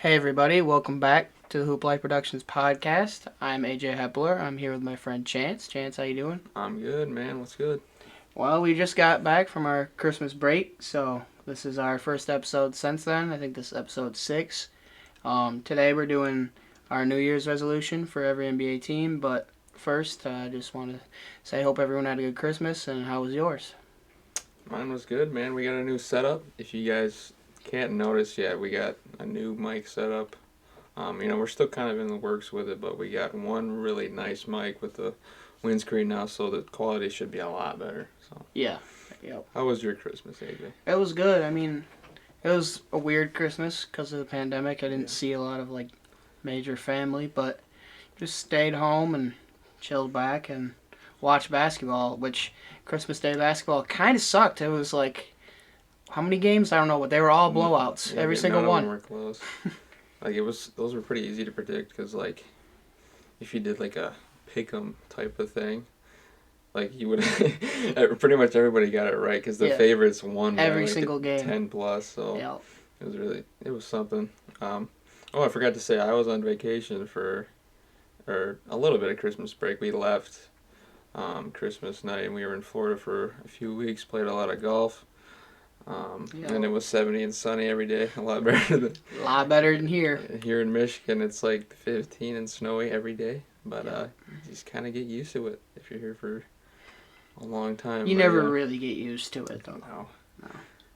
Hey everybody, welcome back to the Hoop Life Productions podcast. I'm AJ Hepler. I'm here with my friend Chance. Chance, how you doing? I'm good, man. What's good? Well, we just got back from our Christmas break, so this is our first episode since then. I think this is episode 6. Today we're doing our New Year's resolution for every NBA team, but first I just want to say I hope everyone had a good Christmas, and how was yours? Mine was good, man. We got a new setup. If you guys can't notice yet, we got a new mic setup. We're still kind of in the works with it, but we got one really nice mic with the windscreen now, so the quality should be a lot better. So, Yeah. Yep. how was your Christmas, AJ? It was good. I mean, it was a weird Christmas because of the pandemic. I didn't see a lot of major family, but just stayed home and chilled back and watched basketball, which Christmas Day basketball kind of sucked. It was how many games? I don't know, but they were all blowouts, Yeah, every but single none of one. them were close. Those were pretty easy to predict because if you did a pick 'em type of thing. You would, pretty much everybody got it right because the Yeah. favorites won by Every single game. 10 plus. So Yeah. it was something. I forgot to say I was on vacation or a little bit of Christmas break. We left Christmas night and we were in Florida for a few weeks. Played a lot of golf. And it was 70 and sunny every day. A lot better than A lot better than here. here in Michigan. It's 15 and snowy every day. But you just kind of get used to it if you're here for a long time. You But, never really get used to it, though. No. No.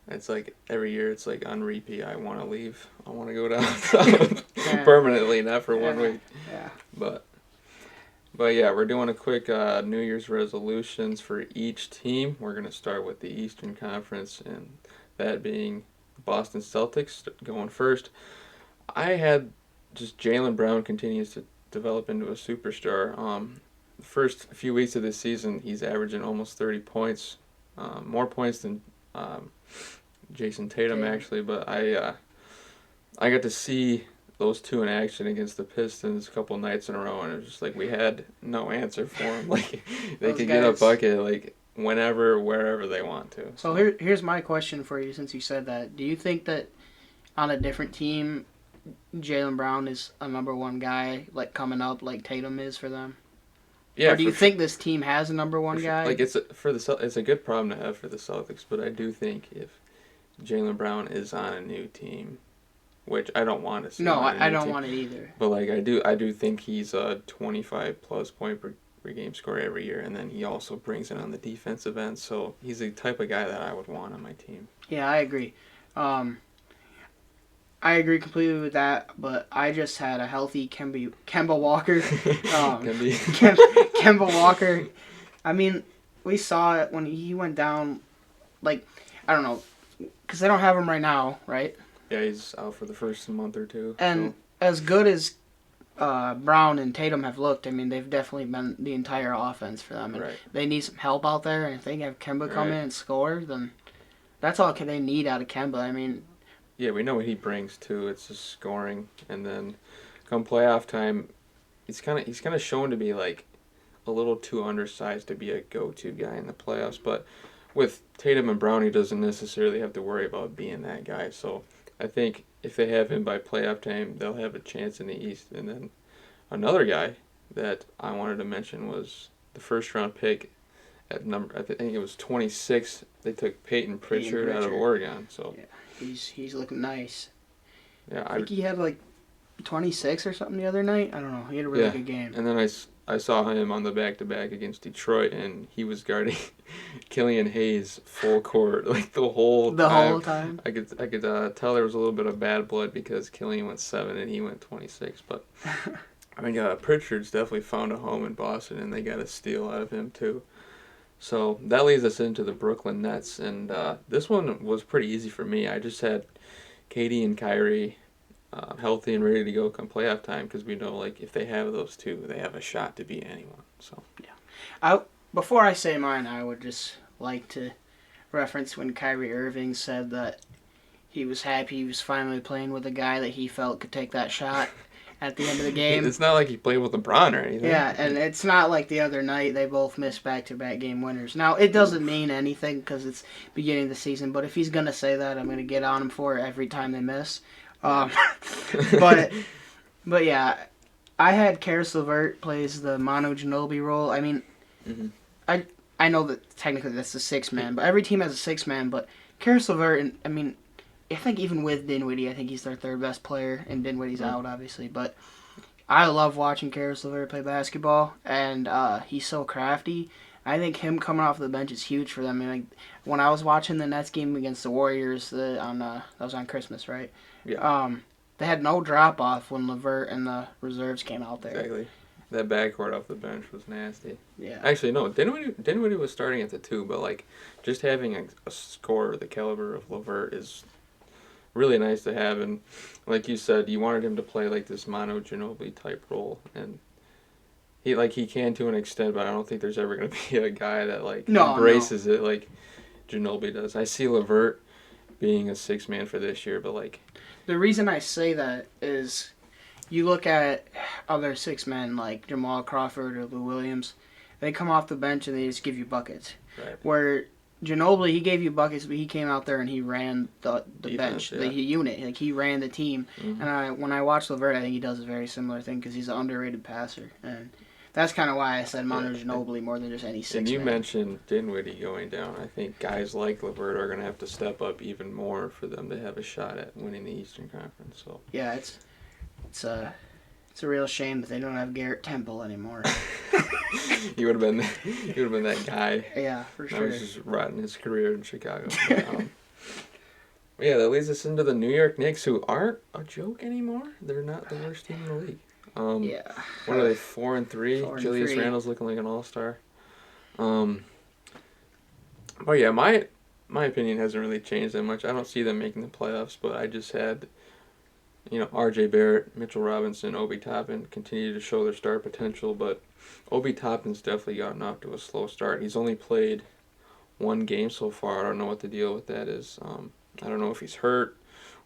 It's every year it's on repeat. I want to leave. I want to go down south Yeah. permanently, not for 1 week. Yeah. But yeah, we're doing a quick New Year's resolutions for each team. We're gonna start with the Eastern Conference, and that being the Boston Celtics going first. I had just Jaylen Brown continues to develop into a superstar. The first few weeks of this season, he's averaging almost 30 points, more points than Jason Tatum actually. But I got to see those two in action against the Pistons a couple nights in a row, and it was just we had no answer for them. They could get a bucket whenever, wherever they want to. So here's my question for you since you said that. Do you think that on a different team, Jaylen Brown is a number one guy coming up like Tatum is for them? Yeah. Or do you think this team has a number one guy? It's a good problem to have for the Celtics, but I do think if Jaylen Brown is on a new team, which I don't want to see. No, I don't want it either. But I do think he's a 25 plus point per game scorer every year, and then he also brings it on the defensive end. So he's the type of guy that I would want on my team. Yeah, I agree. I agree completely with that, but I just had a healthy Kemba Walker. Kemba Walker. I mean, we saw it when he went down. I don't know, because they don't have him right now, right? Yeah, he's out for the first month or two. And as good as Brown and Tatum have looked, I mean, they've definitely been the entire offense for them. And they need some help out there, and if they have Kemba come in and score, then that's all they need out of Kemba. I mean... Yeah, we know what he brings, too. It's just scoring. And then come playoff time, he's kind of shown to be, a little too undersized to be a go-to guy in the playoffs. But with Tatum and Brown, he doesn't necessarily have to worry about being that guy. So I think if they have him by playoff time, they'll have a chance in the East. And then another guy that I wanted to mention was the first-round pick at I think it was 26. They took Peyton Pritchard out of Oregon. So yeah, he's looking nice. Yeah, I think he had 26 or something the other night. I don't know. He had a really good game. And then I saw him on the back-to-back against Detroit, and he was guarding Killian Hayes full court the whole time. I could tell there was a little bit of bad blood because Killian went 7 and he went 26. But I mean, Pritchard's definitely found a home in Boston, and they got a steal out of him too. So that leads us into the Brooklyn Nets, and this one was pretty easy for me. I just had KD and Kyrie healthy and ready to go come playoff time because we know if they have those two, they have a shot to beat anyone. So yeah, before I say mine, I would just like to reference when Kyrie Irving said that he was happy he was finally playing with a guy that he felt could take that shot at the end of the game. It's not like he played with LeBron or anything. Yeah, and it's not like the other night they both missed back-to-back game winners. Now, it doesn't mean anything because it's beginning of the season, but if he's going to say that, I'm going to get on him for it every time they miss. Um, but but yeah, I had Karis LeVert plays the Manu Ginobili role. I mean, Mm-hmm. I know that technically that's the six man, but every team has a six man. But Karis LeVert, and I mean, I think even with Dinwiddie, I think he's their third best player, and Dinwiddie's out obviously. But I love watching Karis LeVert play basketball, and he's so crafty. I think him coming off the bench is huge for them. I mean, like, when I was watching the Nets game against the Warriors, that was on Christmas, right? Yeah. They had no drop off when LeVert and the reserves came out there. Exactly. That backcourt off the bench was nasty. Yeah. Actually, no. Dinwiddie was starting at the 2, but like just having a scorer the caliber of LeVert is really nice to have. And like you said, you wanted him to play like this Manu Ginobili type role, and he can to an extent, but I don't think there's ever going to be a guy that like embraces it like Ginobili does. I see LeVert being a 6-man for this year, but like The reason I say that is you look at other six men like Jamal Crawford or Lou Williams, they come off the bench and they just give you buckets. Right. Where Ginobili, he gave you buckets, but he came out there and he ran the bench, the unit. Like, he ran the team. Mm-hmm. And when I watch LeVert, I think he does a very similar thing because he's an underrated passer. And that's kind of why I said Manu Ginobili more than just any six man. And you mentioned Dinwiddie going down. I think guys like LeVert are going to have to step up even more for them to have a shot at winning the Eastern Conference. So yeah, it's a real shame that they don't have Garrett Temple anymore. he would have been that guy. Yeah, for I sure. was just rotting his career in Chicago. Yeah, that leads us into the New York Knicks, who aren't a joke anymore. They're not the worst team in the league. Yeah. What are they, 4-3? 4-3. Julius Randle's looking like an all-star. But yeah, my opinion hasn't really changed that much. I don't see them making the playoffs, but I just had, R.J. Barrett, Mitchell Robinson, Obi Toppin continue to show their star potential, but Obi Toppin's definitely gotten off to a slow start. He's only played one game so far. I don't know what the deal with that is. I don't know if he's hurt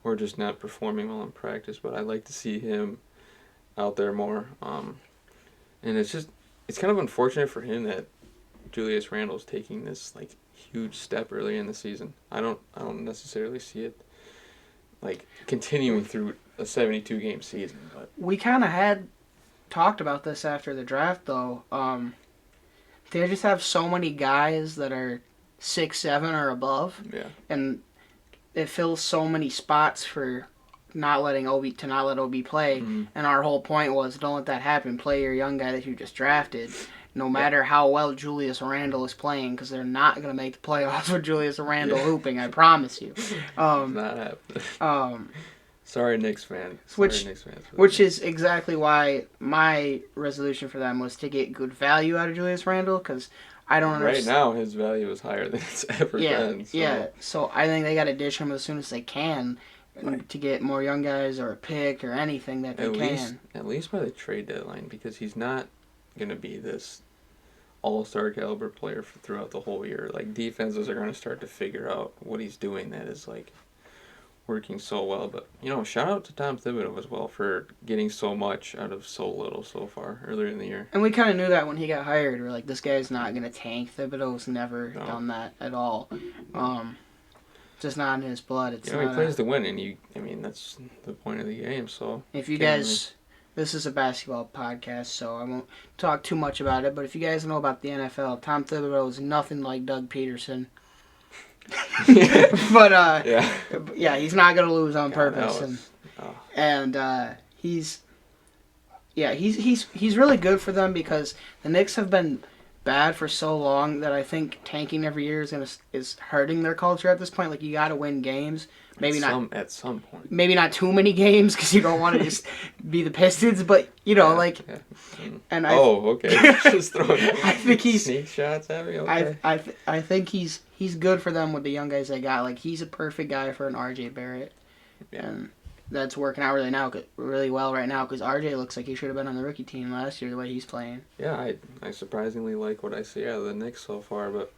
or just not performing well in practice, but I'd like to see him out there more. And it's kind of unfortunate for him that Julius Randle's taking this like huge step early in the season. I don't necessarily see it like continuing through a 72 game season, but We kind of had talked about this after the draft, though. They just have so many guys that are 6'7" or above, yeah, and it fills so many spots for not let Obi play. Mhm. And our whole point was, don't let that happen. Play your young guy that you just drafted, no matter how well Julius Randle is playing, because they're not going to make the playoffs with Julius Randle hooping. I promise you. it's not happening. Sorry, Knicks fans. Which is exactly why my resolution for them was to get good value out of Julius Randle, because I don't understand. Right now, his value is higher than it's ever been. So. Yeah. So I think they got to ditch him as soon as they can to get more young guys or a pick or anything that they can. At least by the trade deadline, because he's not going to be this all-star caliber player throughout the whole year. Like, defenses are going to start to figure out what he's doing that is, like, working so well. But, shout out to Tom Thibodeau as well for getting so much out of so little so far earlier in the year. And we kind of knew that when he got hired. We're like, this guy's not going to tank. Thibodeau's never done that at all. Just not in his blood. It's he plays to win, and that's the point of the game. So if you guys, this is a basketball podcast, so I won't talk too much about it. But if you guys know about the NFL, Tom Thibodeau is nothing like Doug Peterson. But yeah, he's not gonna lose on purpose, he's really good for them because the Knicks have been bad for so long that I think tanking every year is hurting their culture at this point. Like, you got to win games. At some point. Maybe not too many games because you don't want to just be the Pistons, but And okay. Just throwing I think he's sneak shots at me. Okay. I think he's good for them with the young guys they got. Like, he's a perfect guy for an RJ Barrett, and that's working out really well right now because RJ looks like he should have been on the rookie team last year the way he's playing. Yeah, I surprisingly like what I see out of the Knicks so far. But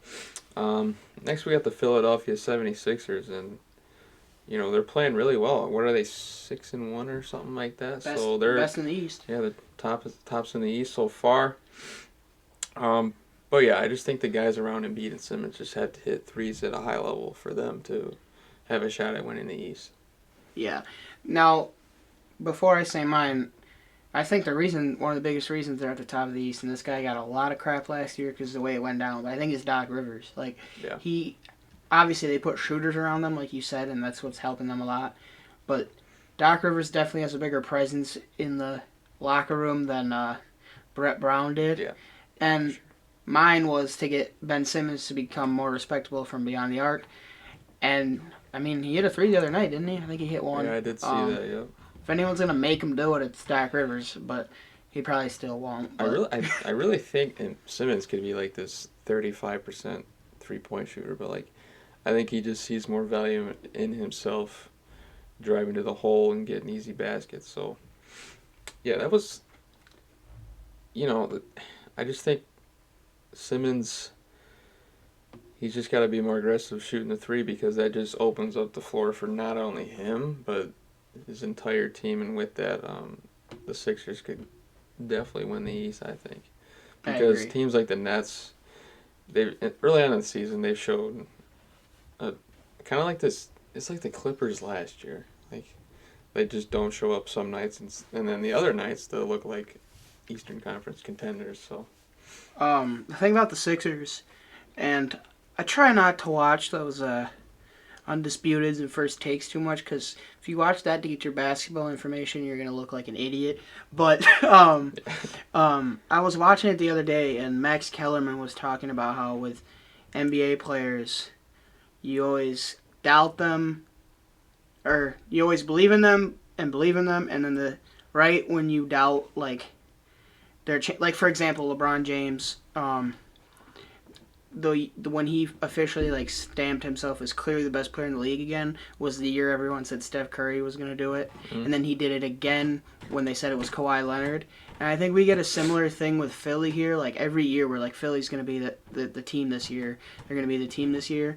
next we got the Philadelphia 76ers, and they're playing really well. What are they, 6-1 or something like that? So they're best in the East. Yeah, the tops in the East so far. But yeah, I just think the guys around Embiid and Simmons just had to hit threes at a high level for them to have a shot at winning the East. Yeah. Now, before I say mine, I think one of the biggest reasons they're at the top of the East, and this guy got a lot of crap last year because of the way it went down, but I think it's Doc Rivers. Like, Yeah. he, obviously they put shooters around them, like you said, and that's what's helping them a lot. But Doc Rivers definitely has a bigger presence in the locker room than Brett Brown did. Yeah. And Sure. mine was to get Ben Simmons to become more respectable from beyond the arc. And, I mean, he hit a three the other night, didn't he? I think he hit one. Yeah, I did see that. Yep. If anyone's going to make him do it, it's Doc Rivers, but he probably still won't. But I really think Simmons could be like this 35% 3-point shooter, but like I think he just sees more value in himself driving to the hole and getting easy baskets. So yeah, that was I just think Simmons, he's just got to be more aggressive shooting the three because that just opens up the floor for not only him but his entire team, and with that, the Sixers could definitely win the East, I think, because teams like the Nets, they early on in the season they showed a kind of like this. It's like the Clippers last year, like they just don't show up some nights, and then the other nights they look like Eastern Conference contenders. So, the thing about the Sixers, and I try not to watch those Undisputeds and First Takes too much because if you watch that to get your basketball information, you're gonna look like an idiot. But I was watching it the other day, and Max Kellerman was talking about how with NBA players, you always doubt them, or you always believe in them, and then right when you doubt like like for example LeBron James. The when he officially like stamped himself as clearly the best player in the league again was the year everyone said Steph Curry was going to do it, and then he did it again when they said it was Kawhi Leonard. And I think we get a similar thing with Philly here. Like every year, we're like Philly's going to be the team this year. They're going to be the team this year,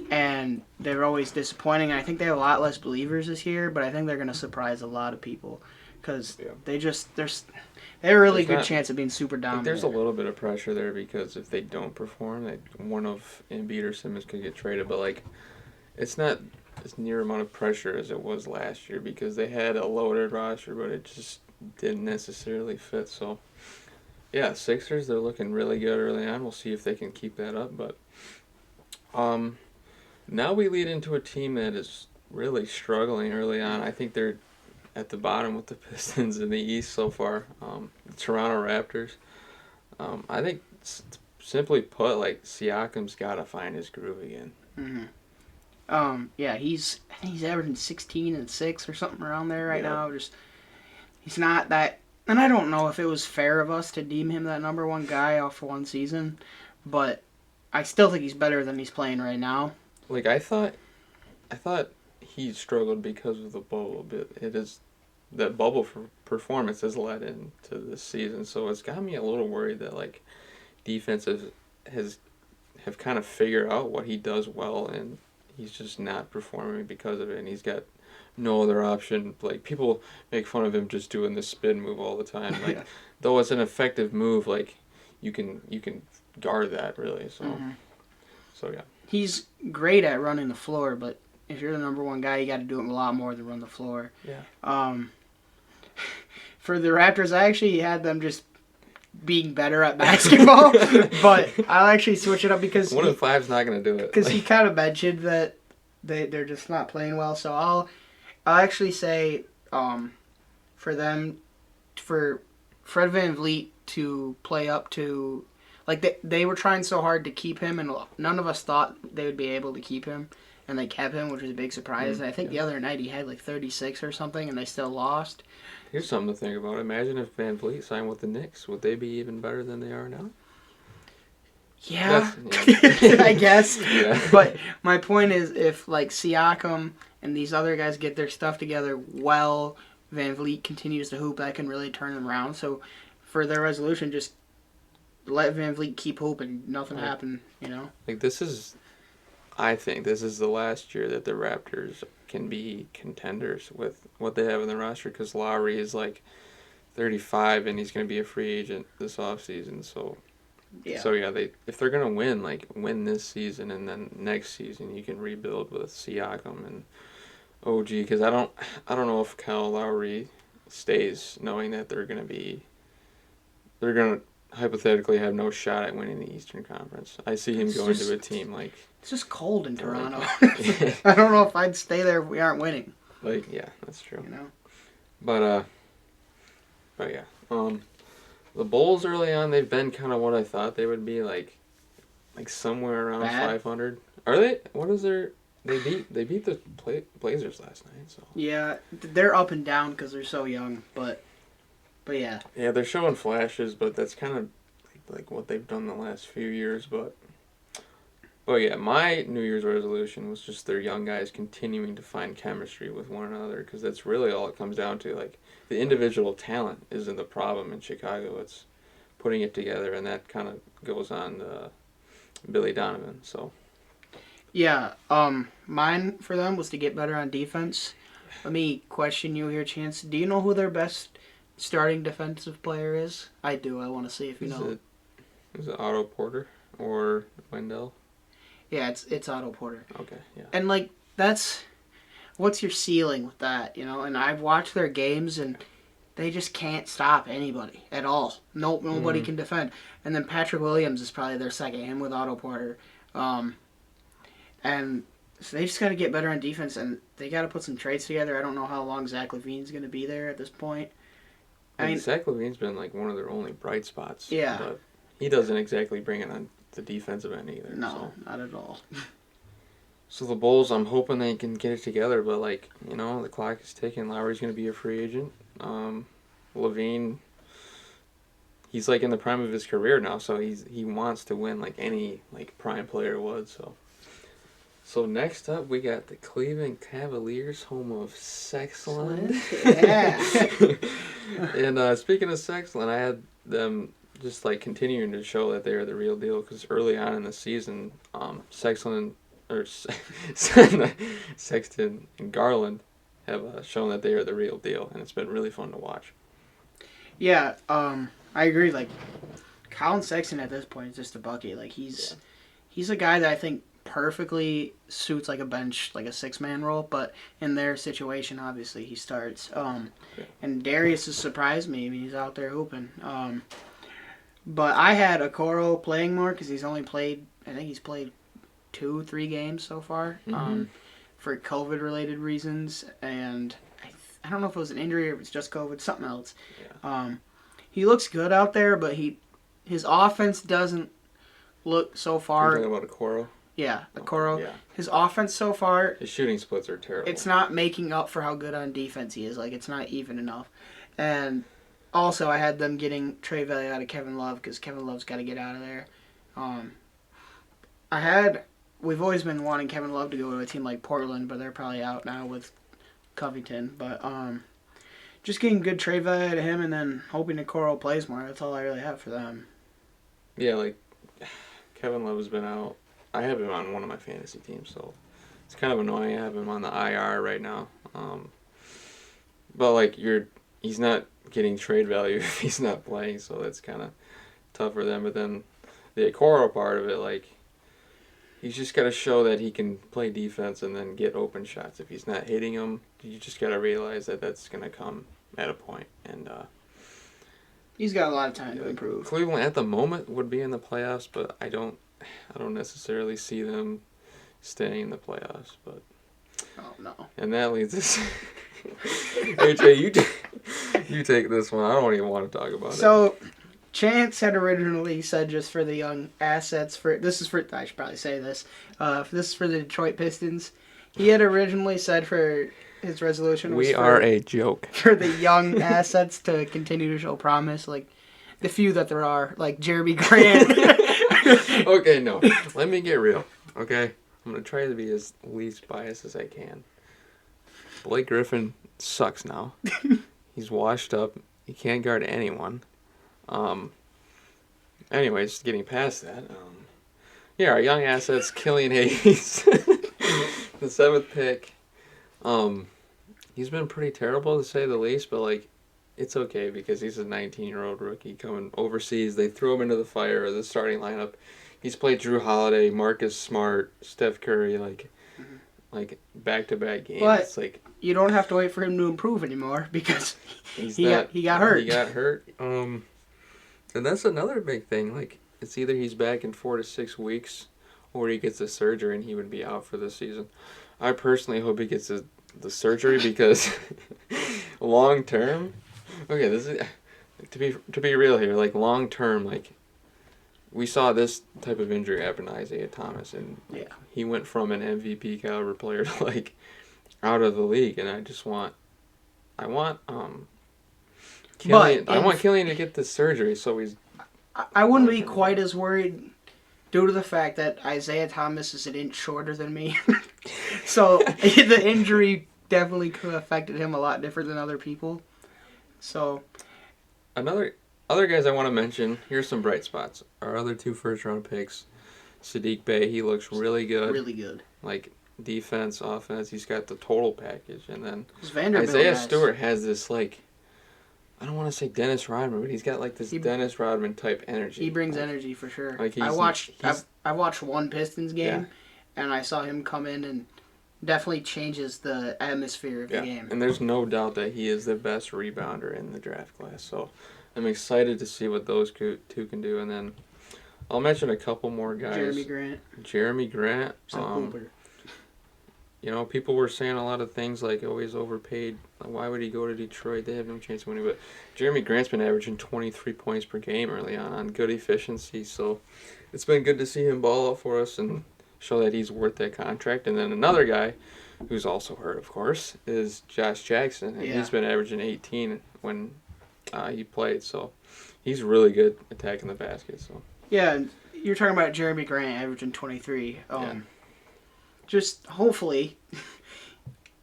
and they're always disappointing. I think they have a lot less believers this year, but I think they're going to surprise a lot of people because they have a really good chance of being super dominant. There's a little bit of pressure there because if they don't perform, one of Embiid or Simmons could get traded. But like, it's not as near amount of pressure as it was last year because they had a loaded roster, but it just didn't necessarily fit. So yeah, Sixers, they're looking really good early on. We'll see if they can keep that up. But now we lead into a team that is really struggling early on. I think they're at the bottom with the Pistons in the East so far. The Toronto Raptors. I think, simply put, like Siakam's got to find his groove again. Yeah, I think he's averaging 16 and 6 or something around there right now. He's not that, and I don't know if it was fair of us to deem him that number one guy off one season, but I still think he's better than he's playing right now. Like I thought he struggled because of the bubble, but it is that bubble for performance has led into this season, so it's got me a little worried that like defenses have kind of figured out what he does well, and he's just not performing because of it, and he's got no other option. Like people make fun of him just doing the spin move all the time, like though it's an effective move, like you can guard that really. So yeah, he's great at running the floor, but if you're the number one guy, you got to do it a lot more than run the floor. Yeah. For the Raptors, I actually had them just being better at basketball, but I'll actually switch it up because 1 in 5's not going to do it. Because he kind of mentioned that they're just not playing well. So I'll actually say for them, for Fred VanVleet to play up to, like they were trying so hard to keep him, and none of us thought they would be able to keep him, and they kept him, which was a big surprise. And I think the other night he had like 36 or something, and they still lost. Here's something to think about. Imagine if VanVleet signed with the Knicks. Would they be even better than they are now? Yeah. I guess. Yeah. But my point is, if like Siakam and these other guys get their stuff together while VanVleet continues to hoop, that can really turn them around. So for their resolution, just let VanVleet keep hooping. Nothing happen, Like I think this is the last year that the Raptors can be contenders with what they have in the roster, because Lowry is like 35 and he's going to be a free agent this offseason. So if they're going to win this season, and then next season you can rebuild with Siakam and OG because I don't know if Kyle Lowry stays, knowing that they're gonna hypothetically have no shot at winning the Eastern Conference. I see him going to a team like It's just cold in like Toronto. I don't know if I'd stay there if we aren't winning. yeah, that's true. You know. But yeah, the Bulls early on they've been kind of what I thought they would be like somewhere around Bad? 500. Are they? What is their? They beat the Blazers last night. So Yeah, they're up and down because they're so young, but yeah. yeah, they're showing flashes, but that's kind of like what they've done the last few years. But yeah, my New Year's resolution was just their young guys continuing to find chemistry with one another because that's really all it comes down to. Like the individual talent isn't the problem in Chicago; it's putting it together, and that kind of goes on to Billy Donovan. So Yeah, mine for them was to get better on defense. Let me question you here, Chance. Do you know who their best starting defensive player is? I do. I want to see if you know. Is it Otto Porter or Wendell? Yeah, it's Otto Porter. Okay, yeah. And like that's what's your ceiling with that, you know? And I've watched their games and they just can't stop anybody at all. Nobody can defend. And then Patrick Williams is probably their second, him with Otto Porter. And so they just got to get better on defense, and they got to put some trades together. I don't know how long Zach LaVine's going to be there at this point. I mean, Zach LaVine's been like one of their only bright spots. Yeah. But he doesn't exactly bring it on the defensive end either. No, not at all. So the Bulls, I'm hoping they can get it together, but the clock is ticking. Lowry's going to be a free agent. LaVine, he's like in the prime of his career now, so he wants to win like any prime player would. So next up, we got the Cleveland Cavaliers, home of Sexland. Yeah. And speaking of Sexland, I had them just continuing to show that they are the real deal because early on in the season, Sexton and Garland have shown that they are the real deal, and it's been really fun to watch. Yeah, I agree. Like, Colin Sexton at this point is just a bucket. Like, he's a guy that I think perfectly suits like a bench, like a six-man role, but in their situation, obviously, he starts. And Darius has surprised me. I mean, he's out there hooping. But I had Okoro playing more because he's only played, I think he's played 2-3 games so far for COVID-related reasons. And I don't know if it was an injury or if it's just COVID, something else. Yeah. He looks good out there, but his offense doesn't look so far. You're talking about Okoro? Yeah, Okoro. Yeah. His offense so far, his shooting splits are terrible. it's not making up for how good on defense he is. Like, it's not even enough. And also, I had them getting trade value out of Kevin Love because Kevin Love's got to get out of there. We've always been wanting Kevin Love to go to a team like Portland, but they're probably out now with Covington. But just getting good trade value out of him and then hoping Okoro plays more. That's all I really have for them. Yeah, Kevin Love has been out. I have him on one of my fantasy teams, so it's kind of annoying. I have him on the IR right now. But he's not getting trade value if he's not playing, so that's kind of tough for them. But then the Okoro part of it, he's just got to show that he can play defense and then get open shots. If he's not hitting them, you just got to realize that that's going to come at a point. And he's got a lot of time to improve. Cleveland at the moment would be in the playoffs, but I don't necessarily see them staying in the playoffs. But oh no. And that leads us. AJ, you take this one. I don't even want to talk about it. So, Chance had originally said just for the young assets I should probably say this. This is for the Detroit Pistons. He had originally said for his resolution was we are a joke for the young assets to continue to show promise, like the few that there are, like Jeremy Grant. Okay, no. Let me get real. Okay, I'm gonna try to be as least biased as I can. Blake Griffin sucks now. He's washed up. He can't guard anyone. Anyways, getting past that. Our young assets, Killian Hayes, the 7th pick. He's been pretty terrible to say the least, but it's okay because he's a 19-year-old rookie coming overseas. They threw him into the fire of the starting lineup. He's played Drew Holiday, Marcus Smart, Steph Curry. like back-to-back games. But it's like you don't have to wait for him to improve anymore because he got hurt. He got hurt. And that's another big thing. Like it's either he's back in 4 to 6 weeks, or he gets a surgery and he would be out for the season. I personally hope he gets the surgery because long term. Okay, this is to be real here. Like long term, like we saw this type of injury happen to Isaiah Thomas, and Yeah. he went from an MVP caliber player to like out of the league. And I want Killian. I want Killian to get this surgery so he's. I wouldn't be quite as worried due to the fact that Isaiah Thomas is an inch shorter than me. So the injury definitely could have affected him a lot different than other people. So Other guys I want to mention, here's some bright spots. Our other 2 first-round picks, Sadiq Bey, he looks really good. really good. Like, defense, offense, he's got the total package. And then Vanderbilt Isaiah guys. Stewart has this, like, I don't want to say Dennis Rodman, but he's got, like, this Dennis Rodman type energy. He brings energy for sure. Like I watched one Pistons game, and I saw him come in and definitely changes the atmosphere of the game. And there's no doubt that he is the best rebounder in the draft class. So I'm excited to see what those 2 can do. And then I'll mention a couple more guys. Jeremy Grant. You know, people were saying a lot of things like, oh, he's overpaid. Why would he go to Detroit? They have no chance of winning. But Jeremy Grant's been averaging 23 points per game early on good efficiency. So it's been good to see him ball out for us and show that he's worth that contract. And then another guy who's also hurt, of course, is Josh Jackson. And he's been averaging 18 when he played. So he's really good attacking the basket. So yeah, you're talking about Jeremy Grant averaging 23. Just hopefully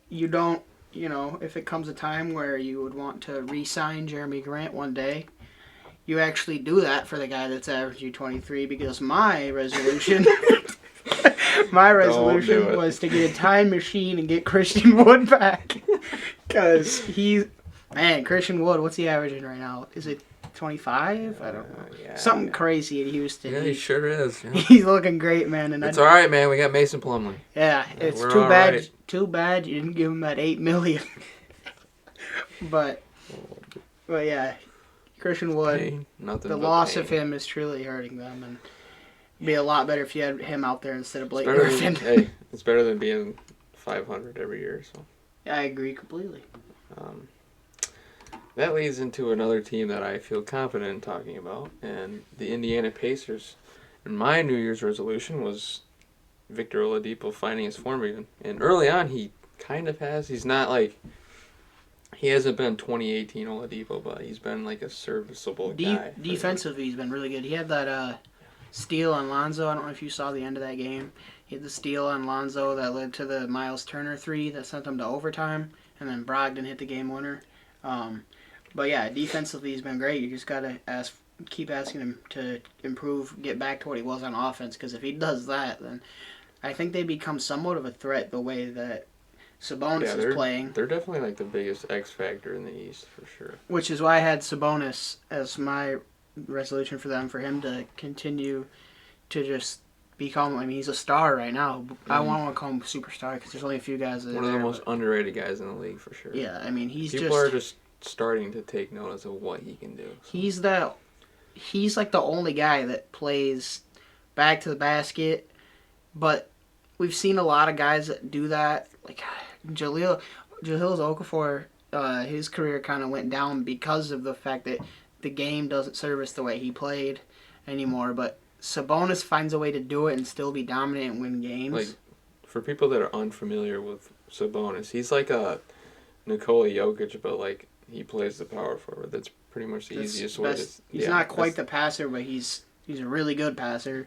you don't, if it comes a time where you would want to re-sign Jeremy Grant one day, you actually do that for the guy that's averaging 23, because my resolution was to get a time machine and get Christian Wood back. Because Christian Wood, what's he averaging right now? Is it 25? I don't know. Something crazy in Houston. Yeah, he sure is. Yeah. He's looking great, man. And it's all right, man. We got Mason Plumlee. Yeah, it's too bad. Right. Too bad you didn't give him that $8 million. but yeah, Christian Wood. The loss of him is truly hurting them, and it'd be a lot better if you had him out there instead of Blake Griffin. It's better than being 500 every year. So. I agree completely. That leads into another team that I feel confident in talking about, and the Indiana Pacers. And my New Year's resolution was Victor Oladipo finding his form again. And early on, he kind of has. He's not like... He hasn't been 2018 Oladipo, but he's been like a serviceable guy. Defensively, he's been really good. He had that steal on Lonzo. I don't know if you saw the end of that game. He had the steal on Lonzo that led to the Miles Turner 3 that sent them to overtime, and then Brogdon hit the game winner. But yeah, defensively he's been great. You just gotta keep asking him to improve, get back to what he was on offense. Because if he does that, then I think they become somewhat of a threat the way that Sabonis is playing. They're definitely like the biggest X factor in the East for sure. Which is why I had Sabonis as my resolution for them, for him to continue to just become. I mean, he's a star right now. I want to call him superstar because there's only a few guys that one of the most underrated guys in the league for sure. Yeah, I mean people are just starting to take notice of what he can do. So. He's like the only guy that plays back to the basket, but we've seen a lot of guys that do that. Like Jahlil Okafor, his career kind of went down because of the fact that the game doesn't service the way he played anymore. But Sabonis finds a way to do it and still be dominant and win games. Like, for people that are unfamiliar with Sabonis, he's like a Nikola Jokic, but like he plays the power forward. That's pretty much the easiest way. He's not quite the passer, but he's a really good passer.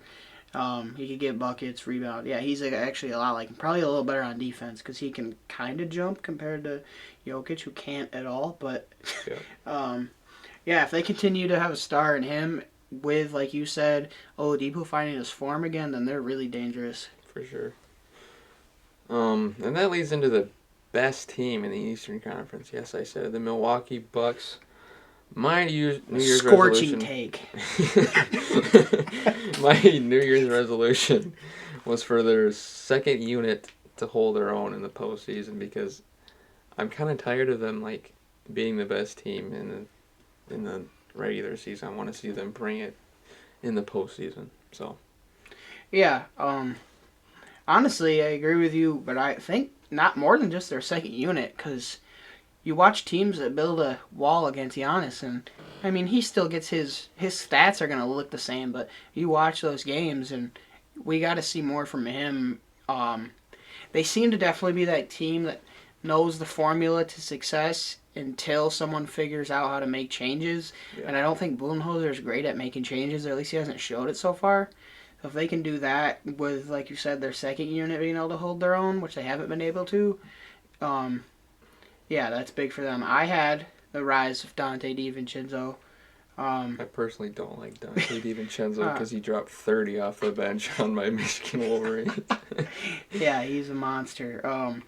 He could get buckets, rebound. Yeah, he's actually a lot like him. Probably a little better on defense because he can kind of jump compared to Jokic, who can't at all. But if they continue to have a star in him with, like you said, Oladipo finding his form again, then they're really dangerous. For sure. And that leads into the best team in the Eastern Conference. Yes, I said it, the Milwaukee Bucks. My New Year's scorching resolution. take. My New Year's resolution was for their second unit to hold their own in the postseason because I'm kind of tired of them like being the best team in the regular season. I want to see them bring it in the postseason. So Yeah. Honestly, I agree with you, but I think not more than just their second unit, because you watch teams that build a wall against Giannis, and I mean he still gets his stats are gonna look the same, but you watch those games, and we got to see more from him. They seem to definitely be that team that knows the formula to success until someone figures out how to make changes. Yeah. And I don't think Budenholzer is great at making changes, or at least he hasn't showed it so far. So if they can do that with, like you said, their second unit being able to hold their own, which they haven't been able to, yeah, that's big for them. I had the rise of Dante DiVincenzo. I personally don't like Dante DiVincenzo because he dropped 30 off the bench on my Michigan Wolverines. Yeah, he's a monster.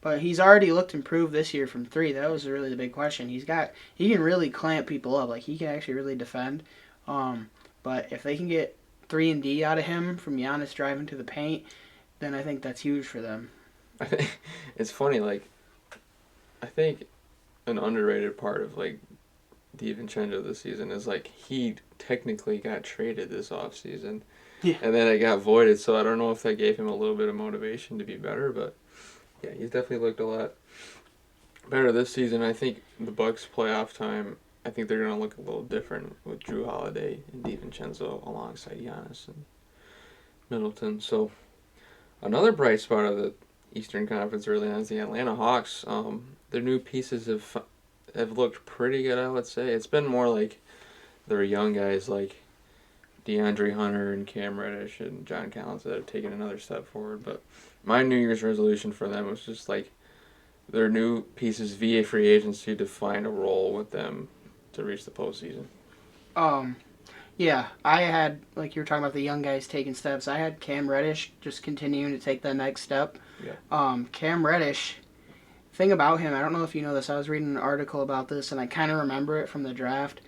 But he's already looked improved this year from three. That was really the big question. He can really clamp people up. Like he can actually really defend. But if they can get 3-and-D out of him from Giannis driving to the paint, then I think that's huge for them. I think it's funny. Like I think an underrated part of like DiVincenzo this season is like he technically got traded this offseason. Yeah. And then it got voided, so I don't know if that gave him a little bit of motivation to be better, but yeah, he's definitely looked a lot better this season. I think the Bucks playoff time, I think they're going to look a little different with Drew Holiday and DiVincenzo alongside Giannis and Middleton. So another bright spot of the Eastern Conference early on is the Atlanta Hawks. Their new pieces have looked pretty good, I would say. It's been more like their young guys like DeAndre Hunter and Cam Reddish and John Collins that have taken another step forward. But my New Year's resolution for them was just like their new pieces via free agency to find a role with them to reach the postseason. Yeah, I had, like you were talking about the young guys taking steps, I had Cam Reddish just continuing to take the next step. Yeah. Cam Reddish, thing about him, I don't know if you know this, I was reading an article about this and I kind of remember it from the draft.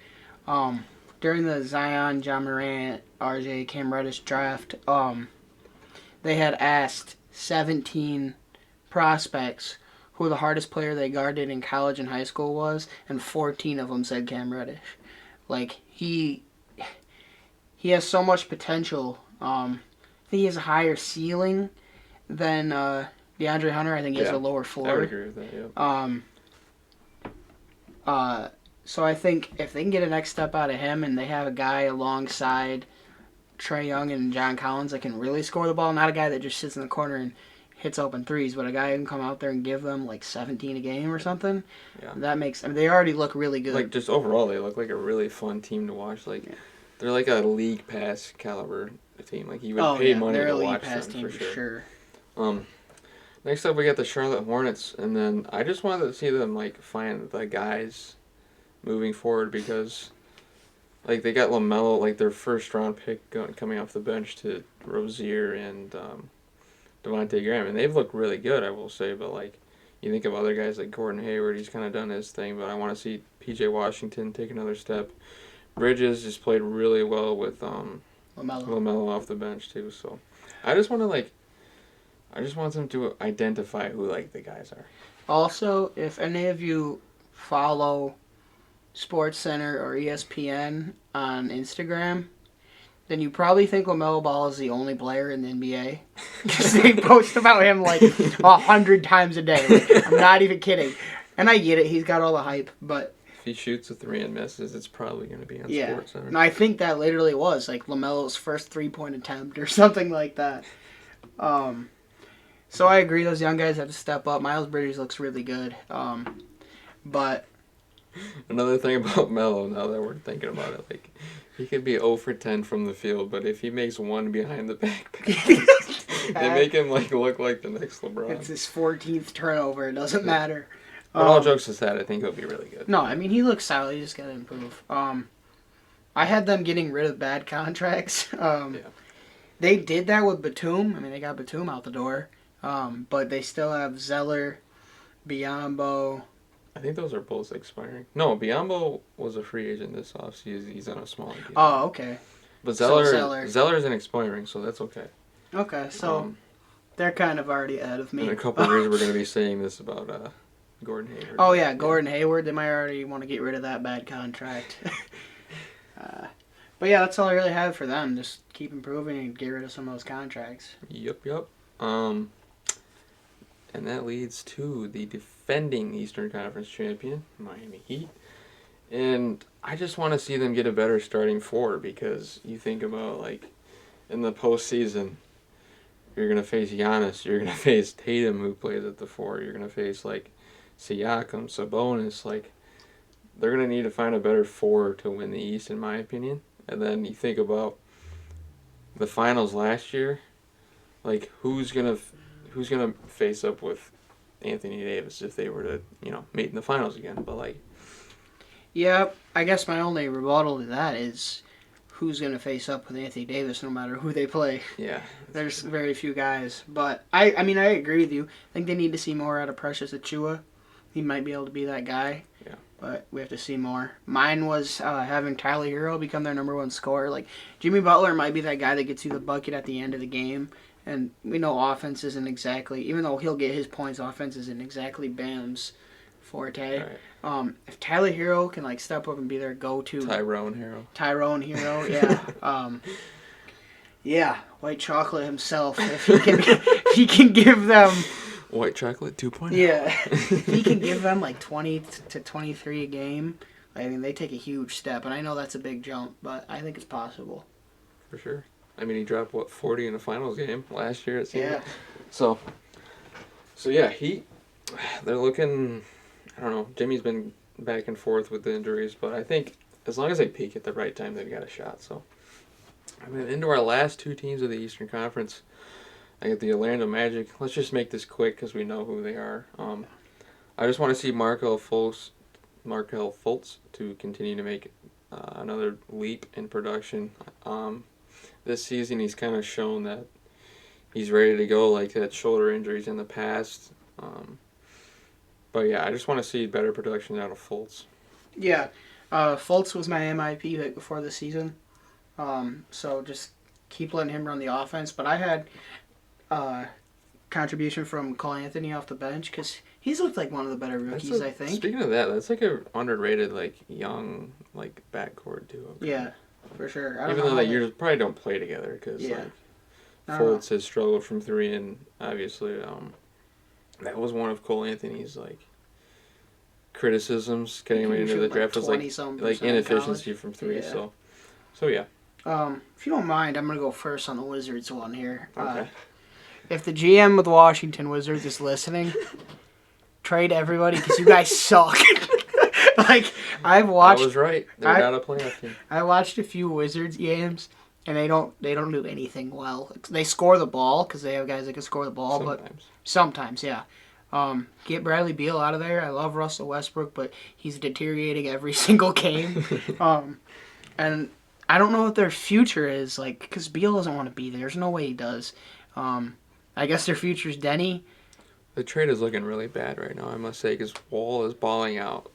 During the Zion, John Morant, RJ, Cam Reddish draft, they had asked 17 prospects who the hardest player they guarded in college and high school was, and 14 of them said Cam Reddish. Like, he has so much potential. I think he has a higher ceiling than DeAndre Hunter. I think he has a lower floor. I would agree with that, yeah. So I think if they can get a next step out of him and they have a guy alongside Trae Young and John Collins that can really score the ball, not a guy that just sits in the corner and hits open threes, but a guy who can come out there and give them like 17 a game or something, that makes... I mean, they already look really good. Like, just overall, they look like a really fun team to watch. Like, they're like a league pass caliber team. Like, you would pay money to watch them, for sure. Next up, we got the Charlotte Hornets, and then I just wanted to see them, like, find the guys moving forward because, like, they got LaMelo, like, their first-round pick coming off the bench to Rozier and Devontae Graham, and they've looked really good, I will say, but, like, you think of other guys like Gordon Hayward, he's kind of done his thing, but I want to see P.J. Washington take another step. Bridges just played really well with LaMelo off the bench, too, so I just want them to identify who, like, the guys are. Also, if any of you follow SportsCenter or ESPN on Instagram, then you probably think LaMelo Ball is the only player in the NBA. Because they post about him like 100 times a day. Like, I'm not even kidding. And I get it, he's got all the hype, but... If he shoots a three and misses, it's probably going to be on SportsCenter. And I think that literally was like LaMelo's first three-point attempt or something like that. So I agree, those young guys have to step up. Miles Bridges looks really good. But... Another thing about Melo, now that we're thinking about it, like, he could be 0 for 10 from the field, but if he makes one behind the back, they make him like look like the next LeBron. It's his 14th turnover. It doesn't matter. But all jokes aside, I think he'll be really good. No, I mean, he looks solid. He just got to improve. I had them getting rid of bad contracts. They did that with Batum. I mean, they got Batum out the door. But they still have Zeller, Biyombo. I think those are both expiring. No, Biyombo was a free agent this offseason. He's on a small deal. Oh, okay. But Zeller's an expiring, so that's okay. Okay, so They're kind of already ahead of me. In a couple of years, we're going to be saying this about Gordon Hayward. Oh yeah, Gordon Hayward. They might already want to get rid of that bad contract. But yeah, that's all I really have for them. Just keep improving and get rid of some of those contracts. Yep. And that leads to the defending Eastern Conference champion, Miami Heat. And I just want to see them get a better starting four, because you think about, like, in the postseason, you're going to face Giannis, you're going to face Tatum, who plays at the four, you're going to face, like, Siakam, Sabonis. Like, they're going to need to find a better four to win the East, in my opinion. And then you think about the finals last year, like, who's gonna face up with Anthony Davis if they were to, meet in the finals again? But, like, yeah, I guess my only rebuttal to that is who's going to face up with Anthony Davis no matter who they play. Yeah. There's very few guys. But, I mean, I agree with you. I think they need to see more out of Precious Achiuwa. He might be able to be that guy. Yeah. But we have to see more. Mine was having Tyler Hero become their number one scorer. Like, Jimmy Butler might be that guy that gets you the bucket at the end of the game. And we know offense isn't exactly, even though he'll get his points, offense isn't exactly Bam's forte. Right. If Tyler Hero can, like, step up and be their go-to. Tyrone Hero, yeah. Yeah, White Chocolate himself. If he can give them... White Chocolate 2.0. Yeah. If he can give them, like, 20 to 23 a game, I mean, they take a huge step. And I know that's a big jump, but I think it's possible. For sure. I mean, he dropped, 40 in a finals game last year, it seemed. Yeah. So yeah, Heat, they're looking, I don't know, Jimmy's been back and forth with the injuries, but I think as long as they peak at the right time, they've got a shot. So, I mean, into our last two teams of the Eastern Conference, I get the Orlando Magic. Let's just make this quick because we know who they are. I just want to see Markelle Fultz to continue to make another leap in production. This season, he's kind of shown that he's ready to go, like that shoulder injuries in the past. But yeah, I just want to see better production out of Fultz. Yeah. Fultz was my MIP pick before the season. So just keep letting him run the offense. But I had contribution from Cole Anthony off the bench because he's looked like one of the better rookies, I think. Speaking of that, that's like a underrated, like, young, like, backcourt duo. Yeah, for sure. Even though they usually probably don't play together because, Fultz has struggled from three, and obviously that was one of Cole Anthony's, like, criticisms getting him into the draft was, like inefficiency from three. Yeah. So yeah. If you don't mind, I'm going to go first on the Wizards one here. Okay. If the GM with Washington Wizards is listening, trade everybody because you guys suck. Like, I've watched... I was right. They're not a playoff team. I watched a few Wizards games, and they don't do anything well. They score the ball because they have guys that can score the ball. Sometimes, yeah. Get Bradley Beal out of there. I love Russell Westbrook, but he's deteriorating every single game. And I don't know what their future is, like, because Beal doesn't want to be there. There's no way he does. I guess their future is Denny. The trade is looking really bad right now, I must say, because Wall is balling out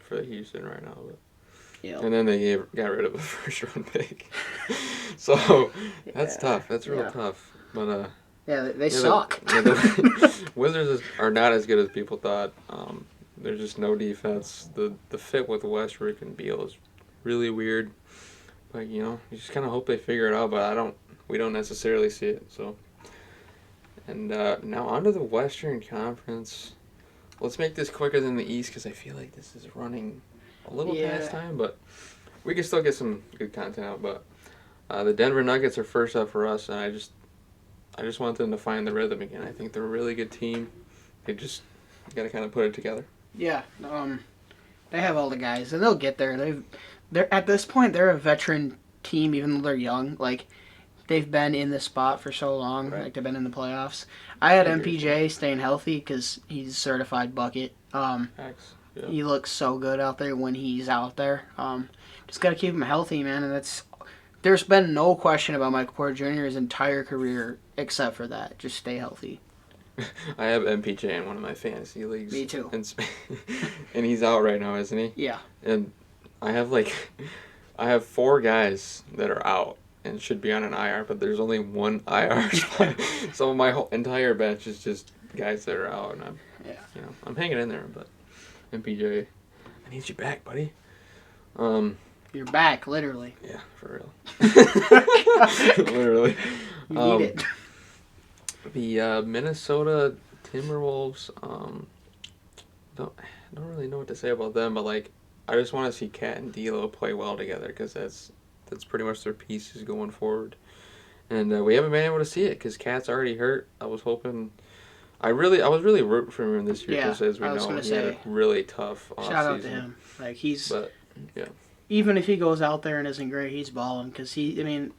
for Houston right now. But. Yep. And then they got rid of a first-round pick. So that's tough. That's real tough. But they suck. The Wizards are not as good as people thought. There's just no defense. The fit with Westbrook and Beal is really weird. But you just kind of hope they figure it out. But we don't necessarily see it. So. And now on to the Western Conference. Let's make this quicker than the East because I feel like this is running a little past time, but we can still get some good content out. But the Denver Nuggets are first up for us, and I just want them to find the rhythm again. I think they're a really good team. They just got to kind of put it together. Yeah, they have all the guys, and they'll get there. They're at this point they're a veteran team, even though they're young. Like, they've been in this spot for so long. Right. Like, they've been in the playoffs. I had MPJ staying healthy because he's a certified bucket. Yeah. He looks so good out there when he's out there. Just got to keep him healthy, man. And there's been no question about Michael Porter Jr. his entire career except for that. Just stay healthy. I have MPJ in one of my fantasy leagues. Me too. And he's out right now, isn't he? Yeah. And I have 4 guys that are out. and should be on an IR, but there's only one IR spot. So my whole entire bench is just guys that are out, and I'm hanging in there. But MPJ, I need you back, buddy. You're back, literally. Yeah, for real. Literally. You need it. The Minnesota Timberwolves. Don't really know what to say about them, but like I just want to see Cat and D'Lo play well together because that's pretty much their pieces going forward. And we haven't been able to see it because Cat's already hurt. I was hoping. I was really rooting for him this year because as we know he had a really tough offseason. Shout out to him. Like But yeah. Even if he goes out there and isn't great, he's balling because he's been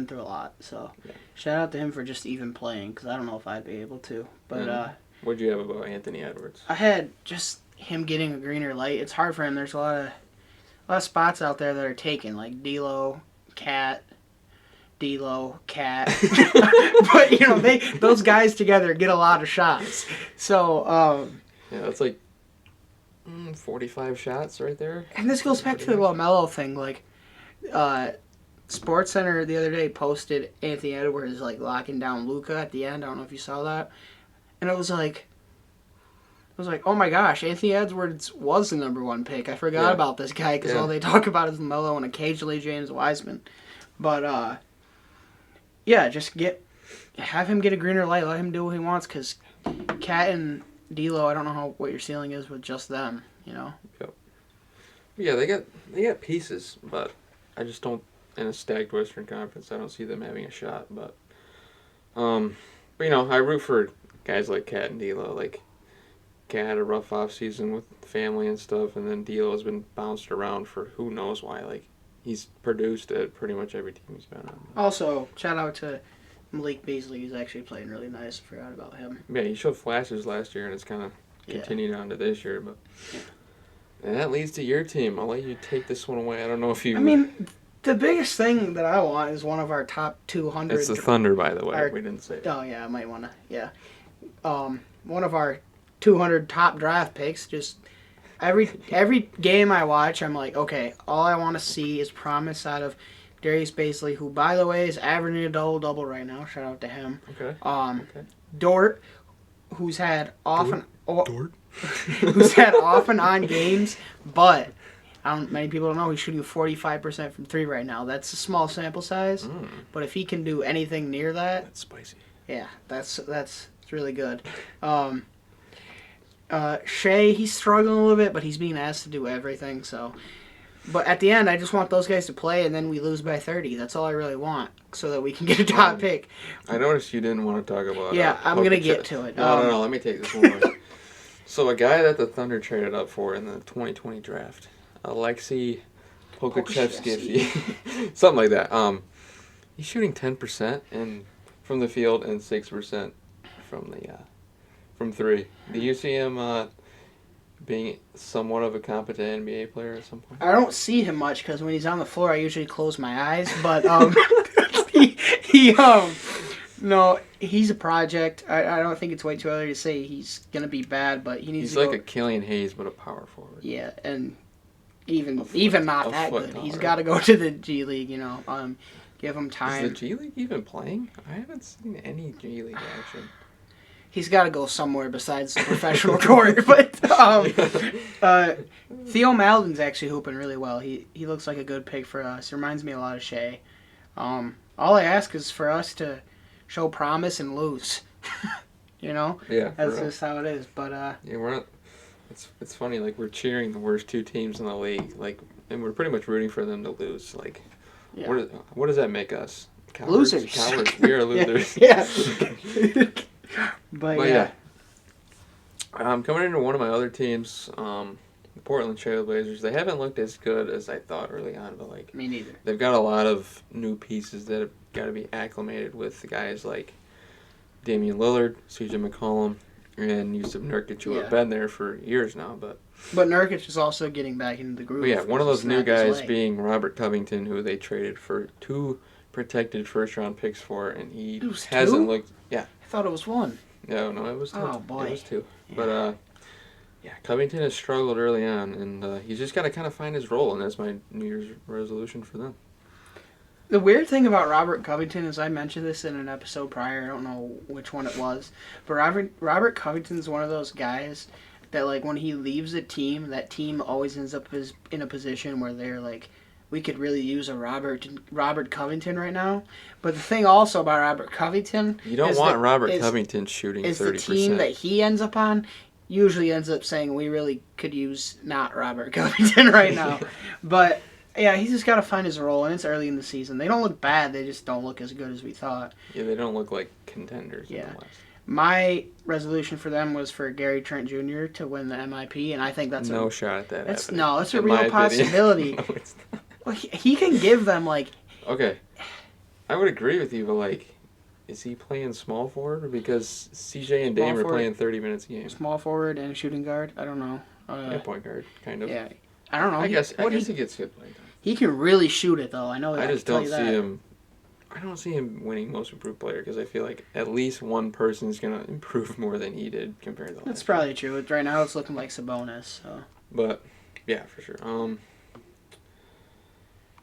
through a lot. So shout out to him for just even playing because I don't know if I'd be able to. But what'd you have about Anthony Edwards? I had just him getting a greener light. It's hard for him. There's a lot of spots out there that are taken, like D'Lo, Cat. But those guys together get a lot of shots. So yeah, that's like 45 shots right there. And this goes back to the LaMelo thing. Like, SportsCenter the other day posted Anthony Edwards like locking down Luka at the end. I don't know if you saw that. And it was like, oh my gosh, Anthony Edwards was the number 1 pick. I forgot about this guy because all they talk about is LaMelo and occasionally James Wiseman. But just have him get a greener light. Let him do what he wants because Cat and D'Lo, I don't know what your ceiling is with just them, Yep. Yeah, they got pieces, but I just don't. In a stacked Western Conference, I don't see them having a shot. But I root for guys like Cat and D'Lo. Like, Cat had a rough off season with family and stuff, and then D'Lo has been bounced around for who knows why. Like, he's produced at pretty much every team he's been on. Also, shout out to Malik Beasley. He's actually playing really nice. I forgot about him. Yeah, he showed flashes last year, and it's kind of continued on to this year. But and that leads to your team. I'll let you take this one away. I don't know if you... the biggest thing that I want is one of our top 200... It's the Thunder, by the way. We didn't say it. Oh, yeah, I might want to... Yeah. One of our 200 top draft picks. Just every game I watch, I'm like, okay, all I want to see is promise out of Darius Bazley, who, by the way, is averaging a double-double right now. Shout out to him. Okay. Dort, who's had off and on games, but many people don't know he's shooting 45% from 3 right now. That's a small sample size, but if he can do anything near that, that's spicy. Yeah, that's really good. Shea, he's struggling a little bit, but he's being asked to do everything. So, but at the end, I just want those guys to play, and then we lose by 30. That's all I really want, so that we can get a top pick. I noticed you didn't want to talk about. Yeah, I'm gonna get to it. No. Let me take this one. So a guy that the Thunder traded up for in the 2020 draft, Alexei Pokusevski, something like that. He's shooting 10% from the field and 6% from 3. Do you see him being somewhat of a competent NBA player at some point? I don't see him much because when he's on the floor, I usually close my eyes. But no, he's a project. I don't think it's way too early to say he's gonna be bad, but he needs. He's like a Killian Hayes, but a power forward. Yeah, and even not that good. Taller. He's got to go to the G League. Give him time. Is the G League even playing? I haven't seen any G League action. He's got to go somewhere besides the professional court. But Theo Maledon's actually hooping really well. He looks like a good pick for us. He reminds me a lot of Shea. All I ask is for us to show promise and lose. Yeah. That's just how it is. But yeah, we're not. It's funny. Like, we're cheering the worst 2 teams in the league. Like, and we're pretty much rooting for them to lose. Like, what does that make us? Cowards? Losers. Cowards. We are losers. Yeah. But yeah. Coming into one of my other teams, the Portland Trailblazers. They haven't looked as good as I thought early on, but like me neither. They've got a lot of new pieces that have got to be acclimated with the guys like Damian Lillard, CJ McCollum, and Yusuf Nurkic, who have been there for years now. But Nurkic is also getting back into the groove. But yeah, one of those new guys being Robert Covington, who they traded for 2 protected first-round picks for, and he hasn't looked... Yeah. I thought it was 1. No, it was 2. Oh, boy. It was 2. Yeah. But, Covington has struggled early on, and he's just got to kind of find his role, and that's my New Year's resolution for them. The weird thing about Robert Covington is I mentioned this in an episode prior. I don't know which one it was, but Robert Covington's one of those guys that like when he leaves a team, that team always ends up in a position where they're like, we could really use a Robert Covington right now. But the thing also about Robert Covington, You don't want Robert Covington shooting 30%. Is the team that he ends up on usually ends up saying we really could use not Robert Covington right now, but. Yeah, he's just got to find his role, and it's early in the season. They don't look bad; they just don't look as good as we thought. Yeah, they don't look like contenders. Yeah. In the West. My resolution for them was for Gary Trent Jr. to win the MIP, and I think that's no shot at that. That's a real possibility. No, it's not. Well, he can give them like. Okay, I would agree with you, but like, is he playing small forward because CJ and Dame are playing 30 minutes a game? Small forward and shooting guard. I don't know. Yeah, point guard, kind of. Yeah, I don't know. I guess he gets good playing time. He can really shoot it though. I know. I just don't see him. I don't see him winning Most Improved Player because I feel like at least one person's gonna improve more than he did compared to last. That's probably true. Right now, it's looking like Sabonis. So. But yeah, for sure.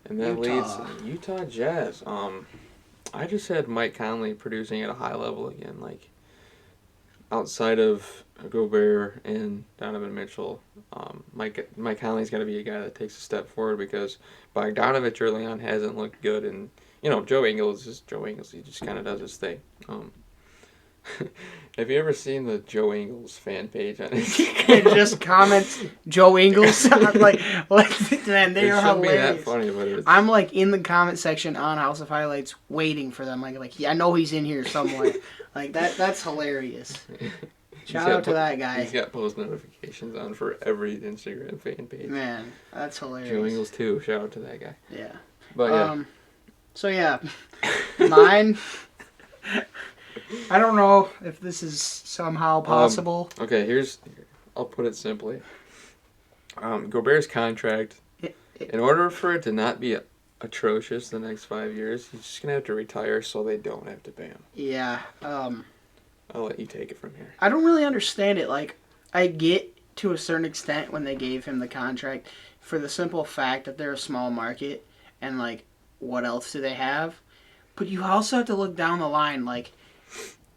And that leads Utah Jazz. I just had Mike Conley producing at a high level again. Like outside of Gobert and Donovan Mitchell, Mike Conley's got to be a guy that takes a step forward because Bogdanovich early on hasn't looked good, and Joe Ingles is Joe Ingles. He just kind of does his thing. Have you ever seen the Joe Ingles fan page on Instagram? It just comments Joe Ingles. like man, they are hilarious. Be that funny, but it's... I'm like in the comment section on House of Highlights waiting for them. Like I know he's in here somewhere. Like that's hilarious. Shout out to that guy. He's got post notifications on for every Instagram fan page. Man, that's hilarious. Joe Ingles too. Shout out to that guy. Yeah. But yeah. So yeah, mine. I don't know if this is somehow possible. Okay, I'll put it simply. Gobert's contract, in order for it to not be atrocious the next 5 years, he's just going to have to retire so they don't have to pay him. Yeah. I'll let you take it from here. I don't really understand it. Like, I get to a certain extent when they gave him the contract for the simple fact that they're a small market and, like, what else do they have? But you also have to look down the line, like,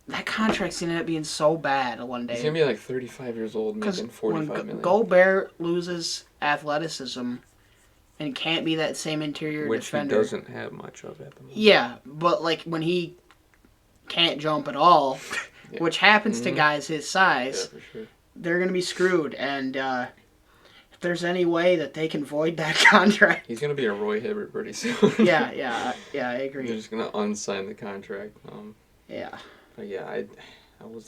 that contract's going to end up being so bad one day. He's going to be like 35 years old making $45 million. Gobert loses athleticism and can't be that same interior defender. Which he doesn't have much of at the moment. Yeah, but like when he can't jump at all, yeah. Which happens to guys his size, yeah, for sure. They're going to be screwed. And if there's any way that they can void that contract... He's going to be a Roy Hibbert pretty soon. Yeah, I agree. They're just going to unsign the contract. Yeah. But yeah, I'm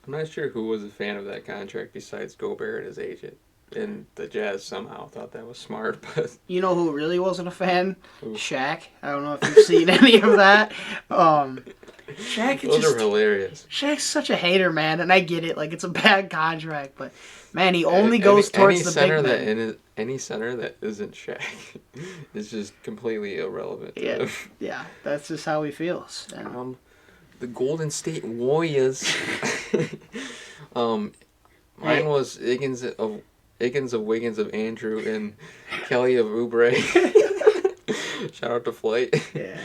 not sure who was a fan of that contract besides Gobert and his agent. And the Jazz somehow thought that was smart, but... You know who really wasn't a fan? Who? Shaq. I don't know if you've seen any of that. Shaq Those are hilarious. Shaq's such a hater, man, and I get it. Like, it's a bad contract, but, man, he only goes towards the big men. Any center that isn't Shaq is just completely irrelevant. Yeah, that's just how he feels. And, the Golden State Warriors. Mine was Higgins of Wiggins of Andrew and Kelly of Oubre. Shout out to Flight. Yeah.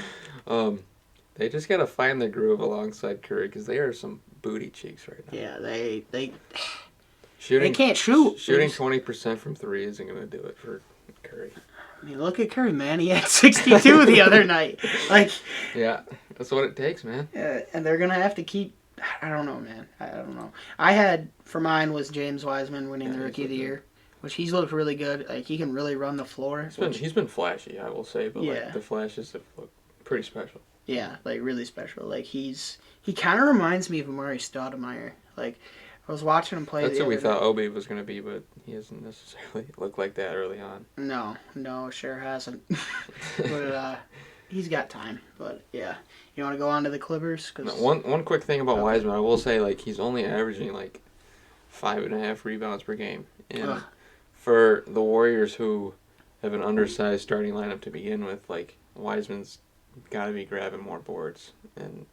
They just gotta find the groove alongside Curry because they are some booty cheeks right now. Yeah, they shooting. They can't shoot. Shooting 20% from three isn't gonna do it for Curry. I mean, look at Curry, man. He had 62 the other night. Like. Yeah, that's what it takes, man. And they're gonna have to keep. I don't know, man. I don't know. I had for mine was James Wiseman winning the Rookie of the Year, which he's looked really good. Like he can really run the floor. He's been flashy, I will say, but like the flashes have looked pretty special. Yeah, like really special. Like he kind of reminds me of Amari Stoudemire. Like I was watching him play. That's who we thought Obi was gonna be, but he hasn't necessarily looked like that early on. No, sure hasn't. But he's got time. But yeah. You want to go on to the Clippers? No, one quick thing about Wiseman, I will say, like he's only averaging like 5.5 rebounds per game, and for the Warriors who have an undersized starting lineup to begin with, like Wiseman's got to be grabbing more boards, and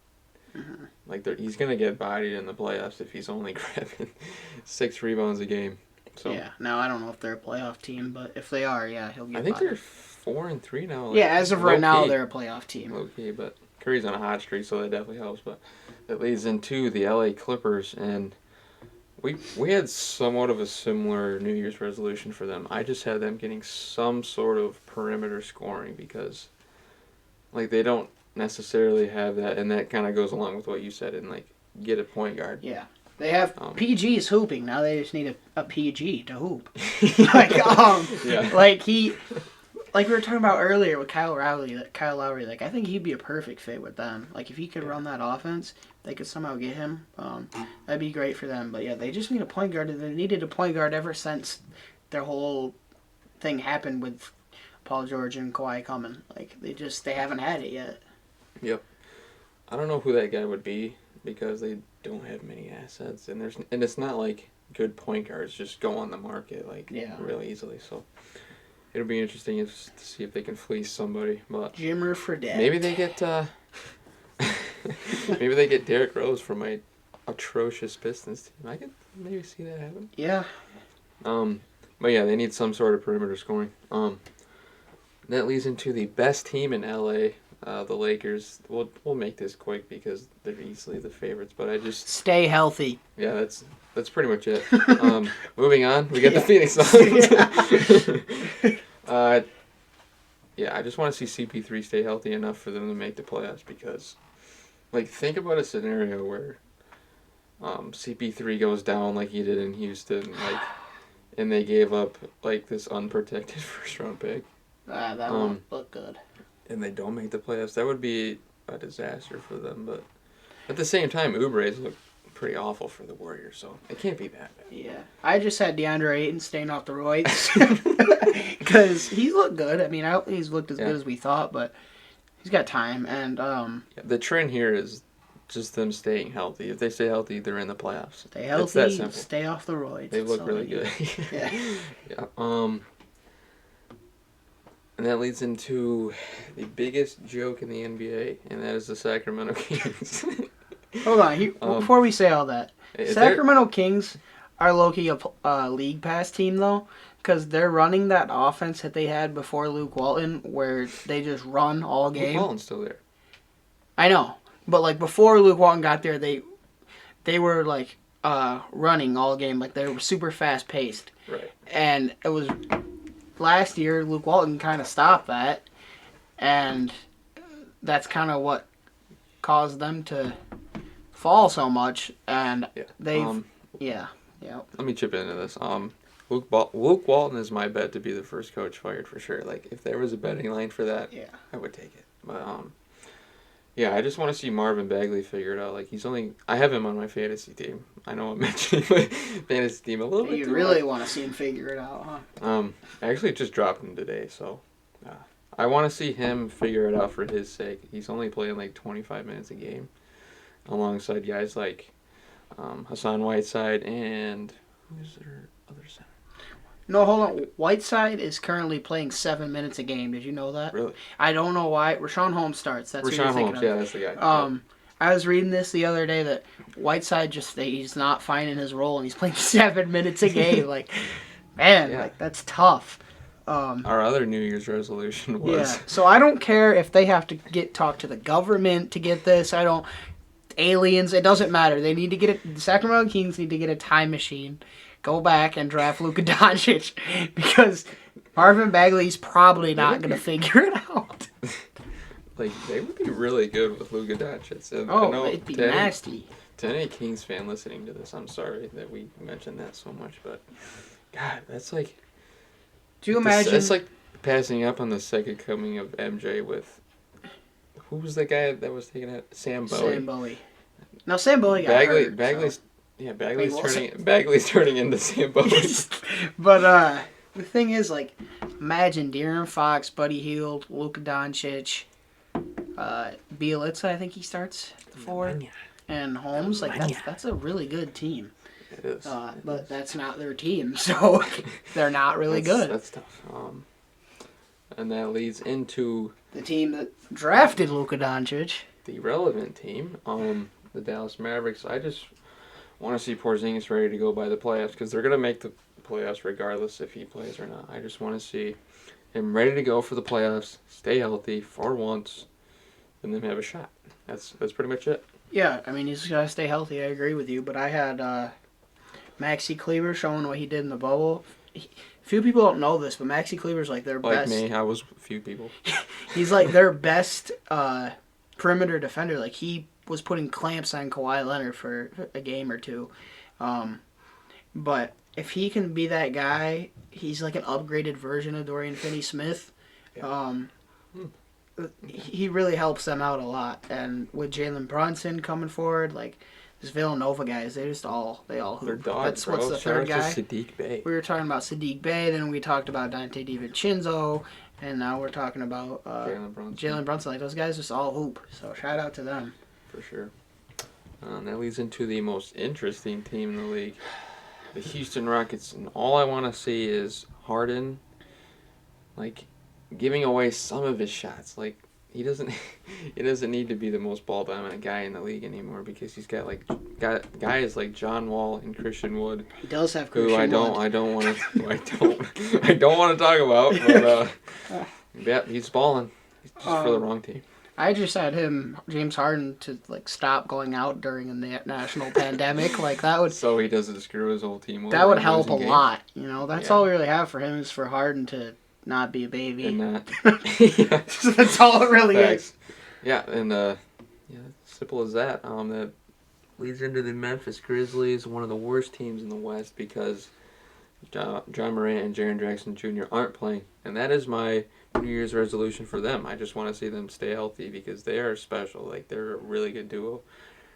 like he's gonna get bodied in the playoffs if he's only grabbing 6 rebounds a game. So yeah, now I don't know if they're a playoff team, but if they are, yeah, he'll get. I think bodied. they're 4-3 now. Yeah, as of right now, low-key. they're a playoff team. Low-key, but Curry's on a hot streak, so that definitely helps. But that leads into the LA Clippers, and we had somewhat of a similar New Year's resolution for them. I just had them getting some sort of perimeter scoring because, like, they don't necessarily have that, and that kind of goes along with what you said, and like get a point guard. Yeah. They have PGs hooping. Now they just need a PG to hoop. Yeah. Like like we were talking about earlier with Kyle Lowry, like I think he'd be a perfect fit with them. Like if he could run that offense, they could somehow get him. That'd be great for them. But yeah, they just need a point guard, and they needed a point guard ever since their whole thing happened with Paul George and Kawhi coming. Like they haven't had it yet. Yep. I don't know who that guy would be because they don't have many assets, and it's not like good point guards just go on the market really easily. So it'll be interesting to see if they can fleece somebody. But Jimmer Fredette. maybe they get maybe they get Derrick Rose from my atrocious Pistons team. I could maybe see that happen. Yeah. But yeah, they need some sort of perimeter scoring. That leads into the best team in LA. The Lakers. We'll make this quick because they're easily the favorites. But I just stay healthy. Yeah, that's pretty much it. Moving on, we get the Phoenix Suns. Yeah, I just want to see CP3 stay healthy enough for them to make the playoffs because, like, think about a scenario where CP3 goes down like he did in Houston, like, and they gave up like this unprotected first round pick. That won't look good. And they don't make the playoffs. That would be a disaster for them. But at the same time, Oubre's look pretty awful for the Warriors, so it can't be that bad. Yeah. I just had DeAndre Ayton staying off the roids because he's looked good. I mean, I don't think he's looked as good as we thought, but he's got time. And the trend here is just them staying healthy. If they stay healthy, they're in the playoffs. Stay healthy, it's that simple. Stay off the roids. They look really good. Yeah. And that leads into the biggest joke in the NBA, and that is the Sacramento Kings. Hold on. Before we say all that, Sacramento Kings are low-key a league pass team, though, because they're running that offense that they had before Luke Walton, where they just run all game. Luke Walton's still there. I know. But, like, before Luke Walton got there, they were, like, running all game. Like, they were super fast-paced. Right. And it was... Last year, Luke Walton kind of stopped that, and that's kind of what caused them to fall so much. And they've, Let me chip into this. Luke Walton is my bet to be the first coach fired for sure. Like if there was a betting line for that, I would take it. But I just want to see Marvin Bagley figure it out. Like I have him on my fantasy team. I know I'm mentioning my fantasy team a little bit. You really want to see him figure it out, huh? I actually just dropped him today, so I want to see him figure it out for his sake. He's only playing like 25 minutes a game, alongside guys like Hassan Whiteside and who's their other center? No, hold on. Whiteside is currently playing 7 minutes a game. Did you know that? Really? I don't know why. Rashawn Holmes starts. That's Rashawn Holmes. Yeah, that's the guy. I was reading this the other day that Whiteside he's not finding his role and he's playing 7 minutes a game. Like, man, like that's tough. Our other New Year's resolution was. Yeah. So I don't care if they have to talk to the government to get this. Aliens. It doesn't matter. They need to get it. The Sacramento Kings need to get a time machine. Go back and draft Luka Doncic because Marvin Bagley's probably not going to figure it out. Like, they would be really good with Luka Doncic. It'd be nasty. To any Kings fan listening to this, I'm sorry that we mentioned that so much, but God, that's like... Do you imagine... That's like passing up on the second coming of MJ with... Who was the guy that was taking it? Sam Bowie. Sam Bowie. No, Sam Bowie got hurt. Bagley's turning into Sam Bowie. But the thing is, like, imagine De'Aaron Fox, Buddy Hield, Luka Doncic, Bielitsa, I think he starts at the 4, and Holmes. Like that's a really good team. It is. But that's not their team, so they're not really good. That's tough. And that leads into the team that drafted Luka Doncic. The relevant team, the Dallas Mavericks. I just want to see Porzingis ready to go by the playoffs because they're going to make the playoffs regardless if he plays or not. I just want to see am ready to go for the playoffs, stay healthy for once, and then have a shot. That's pretty much it. Yeah, I mean, he's got to stay healthy. I agree with you. But I had Maxi Kleber showing what he did in the bubble. Few people don't know this, but Maxi Kleber's like their Like best. me, I was a few people. He's like their best perimeter defender. Like, he was putting clamps on Kawhi Leonard for a game or two. But if he can be that guy, he's like an upgraded version of Dorian Finney-Smith. Yeah. He really helps them out a lot. And with Jalen Brunson coming forward, like, this Villanova guys, they all hoop. They're dogs, That's bro. what's the Shout third out guy. to Sadiq Bey. We were talking about Sadiq Bey, then we talked about Dante DiVincenzo, and now we're talking about Jalen Brunson. Like, those guys just all hoop. So shout out to them. For sure. That leads into the most interesting team in the league, the Houston Rockets. And all I want to see is Harden, like, giving away some of his shots. Like, he doesn't need to be the most ball dominant guy in the league anymore, because he's got guys like John Wall and Christian Wood. He does have who Christian Wood. I don't want to talk about. But yeah, he's balling. He's just for the wrong team. I just had James Harden, to like stop going out during a national pandemic. Like, that would So he doesn't screw his whole team over. that would in help a losing games. lot. You know, that's all we really have for him, is for Harden to not be a baby. And that. That's all it really Facts. is. Yeah, and simple as that. That leads into the Memphis Grizzlies, one of the worst teams in the West, because John Morant and Jaren Jackson Jr. aren't playing, and that is my New Year's resolution for them. I just want to see them stay healthy, because they are special. Like, they're a really good duo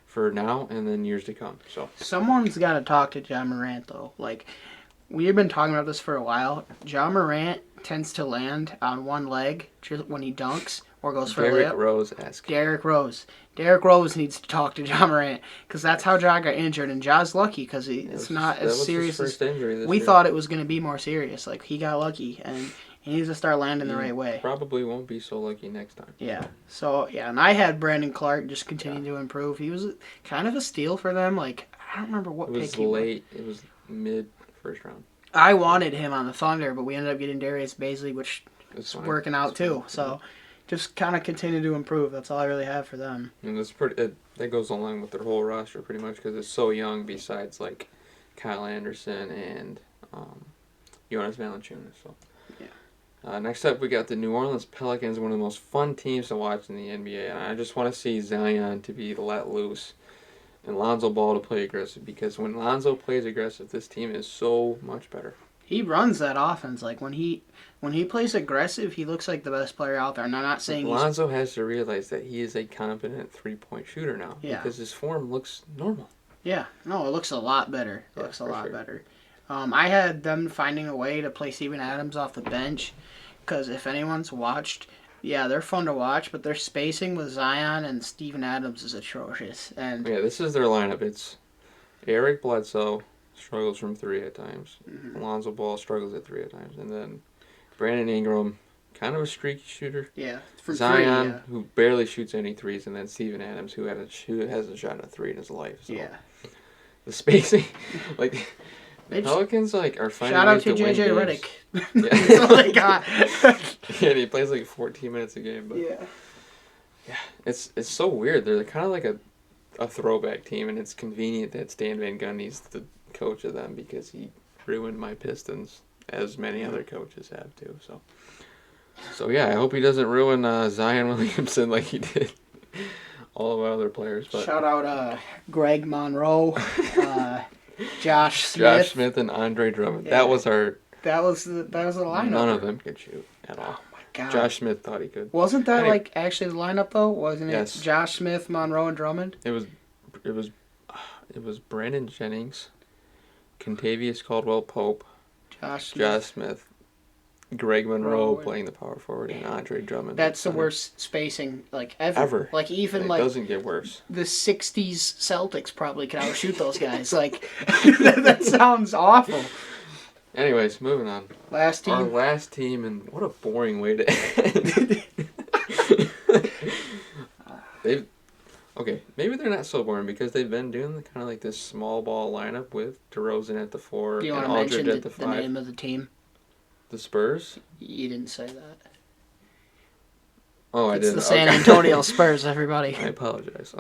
for now and then years to come. So Someone's got to talk to John Morant, though. Like, we've been talking about this for a while. John Morant tends to land on one leg when he dunks or goes for a Derrick layup. Rose-esque. Derrick Rose needs to talk to John Morant, because that's how John got injured, and John's lucky because it's not as serious as we thought it was going to be. More serious. Like, he got lucky, and he needs to start landing the right way. Probably won't be so lucky next time. Yeah. So, yeah, and I had Brandon Clark just continue to improve. He was kind of a steal for them. Like, I don't remember what pick he was. It was mid first round. I wanted him on the Thunder, but we ended up getting Darius Bazley, which is working out too. So, just kind of continue to improve. That's all I really have for them. And that goes along with their whole roster pretty much, because it's so young. Besides like Kyle Anderson and Jonas Valanciunas. So yeah. Next up, we got the New Orleans Pelicans, one of the most fun teams to watch in the NBA. And I just want to see Zion to be let loose, and Lonzo Ball to play aggressive, because when Lonzo plays aggressive, this team is so much better. He runs that offense. Like, when he plays aggressive, he looks like the best player out there. And I'm not saying Lonzo has to realize that he is a competent three-point shooter now. Yeah. Because his form looks normal. Yeah. No, it looks a lot better. It looks a lot better. I had them finding a way to play Steven Adams off the bench, because if anyone's watched, yeah, they're fun to watch, but their spacing with Zion and Steven Adams is atrocious. And yeah, this is their lineup. It's Eric Bledsoe struggles from three at times. Lonzo Ball struggles at three at times. And then Brandon Ingram, kind of a streaky shooter. Yeah. Zion, who barely shoots any threes. And then Steven Adams, who hasn't shot a three in his life. So yeah. The spacing, like, the Pelicans, like, are finding shout out ways to win JJ games. Redick. Yeah. That's all they got. Yeah, and he plays like 14 minutes a game. But yeah, it's so weird. They're kind of like a throwback team, and it's convenient that Stan Van Gundy's the coach of them, because he ruined my Pistons, as many other coaches have too. So yeah, I hope he doesn't ruin Zion Williamson like he did all of our other players. But shout out Greg Monroe, Josh Smith. Josh Smith and Andre Drummond. Yeah. That was the lineup. None of them could shoot at all. Oh my god. Josh Smith thought he could. Wasn't that like actually the lineup though? Wasn't Yes. it Josh Smith, Monroe, and Drummond? It was Brandon Jennings, Contavious Caldwell-Pope, Josh Smith, Greg Monroe Monroe. playing the power forward, and Andre Drummond. That's the worst spacing like ever. Like even it like doesn't get worse. the '60s Celtics probably could outshoot those guys. Like that sounds awful. Anyways, moving on. Last team. Our last team, and what a boring way to end. Maybe they're not so boring, because they've been doing kind of like this small ball lineup with DeRozan at the 4 Do you want and to mention Aldridge at the the 5. name of the team? The Spurs? You didn't say that. Oh, I It's did. the San Okay. Antonio Spurs, everybody. I apologize.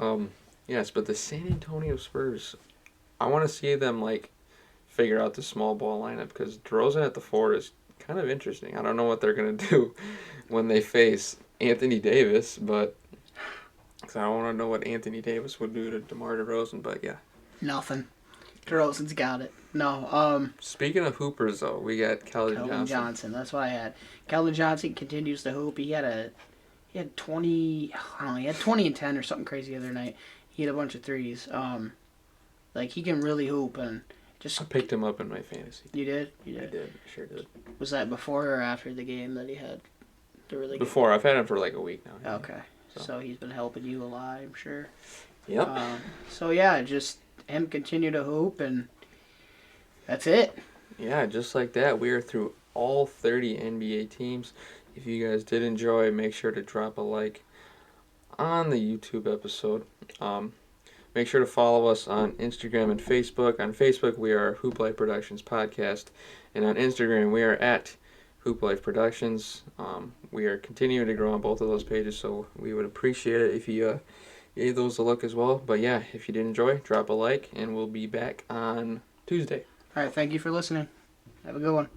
Yes, but the San Antonio Spurs, I want to see them like figure out the small ball lineup because DeRozan at the 4 is kind of interesting. I don't know what they're gonna do when they face Anthony Davis, but 'cause I want to know what Anthony Davis would do to DeMar DeRozan. But yeah. Nothing. DeRozan's got it. No, Speaking of hoopers, though, we got Keldon Keldon Johnson. That's what I had. Keldon Johnson continues to hoop. He had 20. I don't know. He had 20 and 10 or something crazy the other night. He had a bunch of threes. Like he can really hoop and just. I picked him up in my fantasy. You did. You I did. did. Sure did. Was that before or after the game that he had the really? Before. I've had him for like a week now. Okay. So he's been helping you a lot, I'm sure. Yep. So yeah, just him continue to hoop and that's it. Yeah, just like that, we are through all 30 NBA teams. If you guys did enjoy, make sure to drop a like on the YouTube episode. Make sure to follow us on Instagram and Facebook. On Facebook, we are Hoop Life Productions Podcast. And on Instagram, we are at Hoop Life Productions. We are continuing to grow on both of those pages, so we would appreciate it if you gave those a look as well. But yeah, if you did enjoy, drop a like, and we'll be back on Tuesday. All right, thank you for listening. Have a good one.